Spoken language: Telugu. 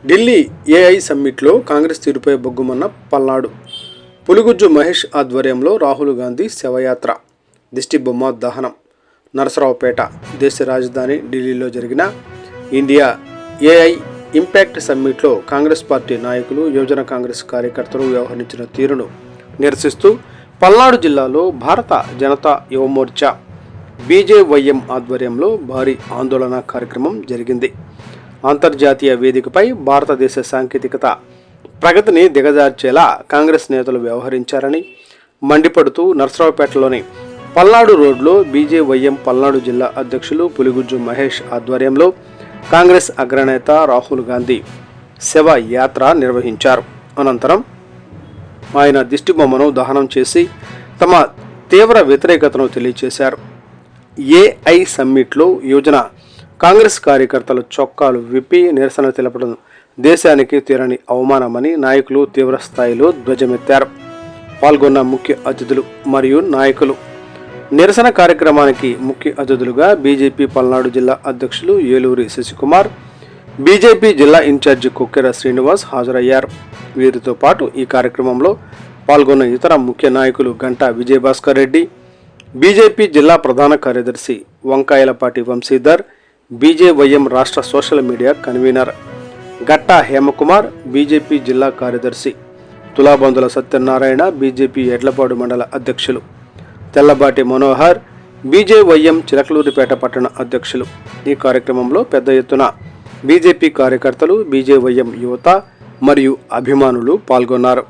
ఢిల్లీ ఏఐ సమ్మిట్లో కాంగ్రెస్ తీరుపై బొగ్గుమన్న పల్నాడు. పులిగుజ్జు మహేష్ ఆధ్వర్యంలో రాహుల్ గాంధీ శవయాత్ర, దిష్టిబొమ్మ దహనం. నరసరావుపేట. దేశ రాజధాని ఢిల్లీలో జరిగిన ఇండియా ఏఐ ఇంపాక్ట్ సమ్మిట్లో కాంగ్రెస్ పార్టీ నాయకులు, యువజన కాంగ్రెస్ కార్యకర్తలు వ్యవహరించిన తీరును నిరసిస్తూ పల్నాడు జిల్లాలో భారత జనతా యువమోర్చా బీజేవైఎం ఆధ్వర్యంలో భారీ ఆందోళన కార్యక్రమం జరిగింది. అంతర్జాతీయ వేదికపై భారతదేశ సాంకేతికత ప్రగతిని దిగజార్చేలా కాంగ్రెస్ నేతలు వ్యవహరించారని మండిపడుతూ నరసరావుపేటలోని పల్నాడు రోడ్లో బీజేవైఎం పల్నాడు జిల్లా అధ్యక్షులు పులిగుజ్జు మహేష్ ఆధ్వర్యంలో కాంగ్రెస్ అగ్రనేత రాహుల్ గాంధీ శవ యాత్ర నిర్వహించారు. అనంతరం ఆయన దిష్టిబొమ్మను దహనం చేసి తమ తీవ్ర వ్యతిరేకతను తెలియజేశారు. ఏఐ సమ్మిట్లో యువజన కాంగ్రెస్ కార్యకర్తలు చొక్కాలు విప్పి నిరసన తెలపడం దేశానికి తీరని అవమానమని నాయకులు తీవ్ర స్థాయిలో ధ్వజమెత్తారు. పాల్గొన్న ముఖ్య అతిథులు మరియు నాయకులు. నిరసన కార్యక్రమానికి ముఖ్య అతిథులుగా బీజేపీ పల్నాడు జిల్లా అధ్యక్షులు ఏలూరి శశికుమార్, బీజేపీ జిల్లా ఇన్ఛార్జి కొక్కెర శ్రీనివాస్ హాజరయ్యారు. వీరితో పాటు ఈ కార్యక్రమంలో పాల్గొన్న ఇతర ముఖ్య నాయకులు గంటా విజయభాస్కర్ రెడ్డి, బీజేపీ జిల్లా ప్రధాన కార్యదర్శి వంకాయలపాటి వంశీధర్, బీజేవైఎం రాష్ట్ర సోషల్ మీడియా కన్వీనర్ గట్టా హేమకుమార్, బీజేపీ జిల్లా కార్యదర్శి తులాబందుల సత్యనారాయణ, బీజేపీ ఎడ్లపాడు మండల అధ్యక్షులు తెల్లబాటి మనోహర్, బీజేవైఎం చిలకలూరిపేట పట్టణ అధ్యక్షులు. ఈ కార్యక్రమంలో పెద్ద ఎత్తున బీజేపీ కార్యకర్తలు, బీజేవైఎం యువత మరియు అభిమానులు పాల్గొన్నారు.